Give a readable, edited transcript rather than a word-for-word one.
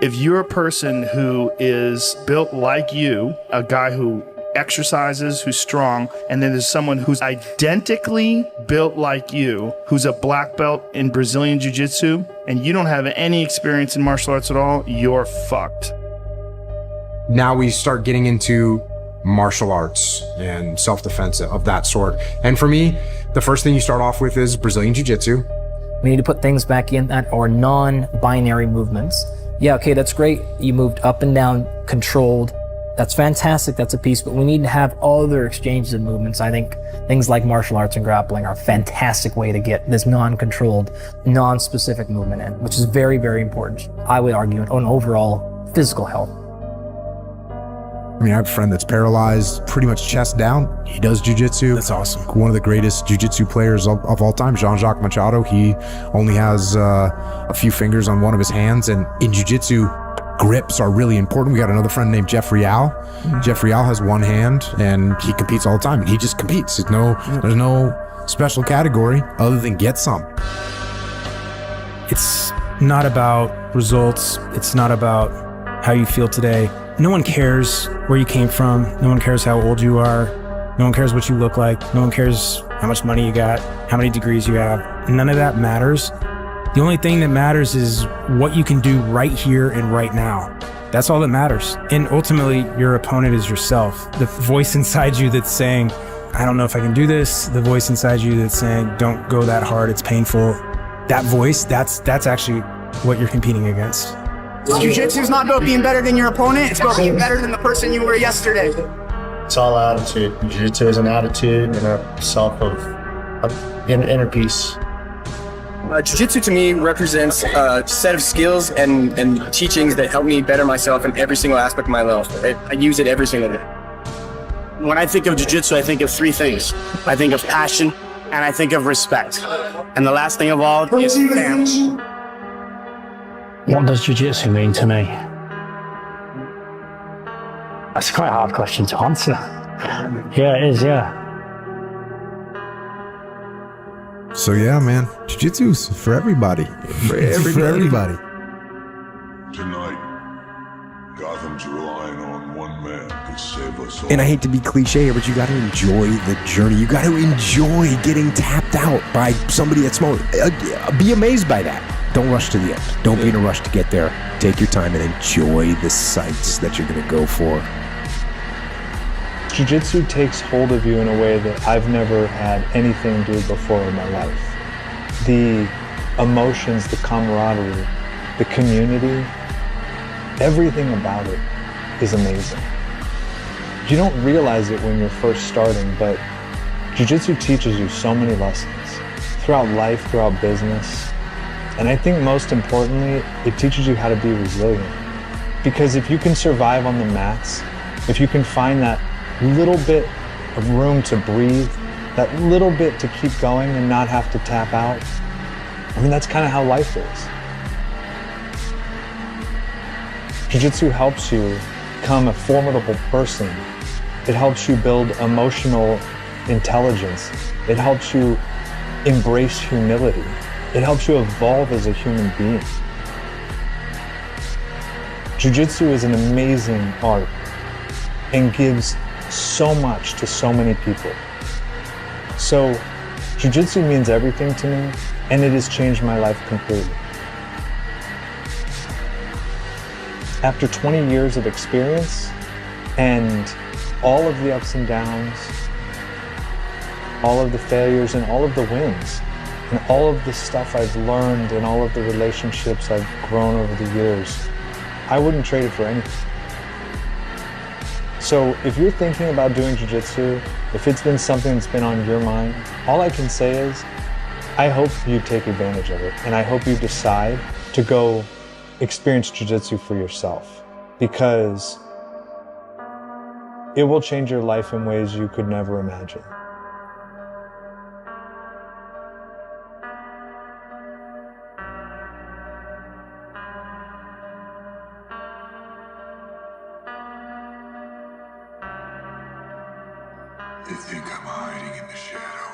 If you're a person who is built like you, a guy who exercises, who's strong, and then there's someone who's identically built like you, who's a black belt in Brazilian Jiu-Jitsu, and you don't have any experience in martial arts at all, you're fucked. Now we start getting into martial arts and self-defense of that sort. And for me, the first thing you start off with is Brazilian Jiu-Jitsu. We need to put things back in that are non-binary movements. Yeah, okay, that's great. You moved up and down, controlled. That's fantastic, that's a piece, but we need to have other exchanges of movements. I think things like martial arts and grappling are a fantastic way to get this non-controlled, non-specific movement in, which is very, very important. I would argue on overall physical health. I mean, I have a friend that's paralyzed, pretty much chest down. He does jiu-jitsu. That's awesome. One of the greatest jiu-jitsu players of all time, Jean-Jacques Machado. He only has a few fingers on one of his hands, and in jiu-jitsu, grips are really important. We got another friend named Jeff Rial. Jeff Rial has one hand, and he competes all the time. He just competes. There's no special category other than get some. It's not about results. It's not about how you feel today. No one cares where you came from. No one cares how old you are. No one cares what you look like. No one cares how much money you got, how many degrees you have. None of that matters. The only thing that matters is what you can do right here and right now. That's all that matters. And ultimately, your opponent is yourself. The voice inside you that's saying, I don't know if I can do this. The voice inside you that's saying, don't go that hard, it's painful. That voice, that's actually what you're competing against. Jiu-Jitsu is not about being better than your opponent, it's about being better than the person you were yesterday. It's all attitude. Jiu-Jitsu is an attitude and a self of inner peace. Jiu-Jitsu to me represents a set of skills and teachings that help me better myself in every single aspect of my life. I use it every single day. When I think of Jiu-Jitsu, I think of three things. I think of passion, and I think of respect. And the last thing of all is family. What does Jiu-Jitsu mean to me? That's quite a hard question to answer. Yeah, it is, yeah. So yeah, man, jiu-jitsu's for everybody. For everybody. Tonight, Gotham's relying on one man to save us all. And I hate to be cliche here, but you got to enjoy the journey. You got to enjoy getting tapped out by somebody that's small. Be amazed by that. Don't rush to the end. Don't be in a rush to get there. Take your time and enjoy the sights that you're going to go for. Jiu-Jitsu takes hold of you in a way that I've never had anything do before in my life. The emotions, the camaraderie, the community, everything about it is amazing. You don't realize it when you're first starting, but Jiu-Jitsu teaches you so many lessons throughout life, throughout business. And I think most importantly, it teaches you how to be resilient. Because if you can survive on the mats, if you can find that little bit of room to breathe, that little bit to keep going and not have to tap out, I mean, that's kind of how life is. Jiu-Jitsu helps you become a formidable person. It helps you build emotional intelligence. It helps you embrace humility. It helps you evolve as a human being. Jiu-Jitsu is an amazing art and gives so much to so many people. So, Jiu-Jitsu means everything to me, and it has changed my life completely. After 20 years of experience and all of the ups and downs, all of the failures and all of the wins, and all of the stuff I've learned and all of the relationships I've grown over the years, I wouldn't trade it for anything. So if you're thinking about doing Jiu-Jitsu, if it's been something that's been on your mind, all I can say is, I hope you take advantage of it, and I hope you decide to go experience Jiu-Jitsu for yourself, because it will change your life in ways you could never imagine. They think I'm hiding in the shadows.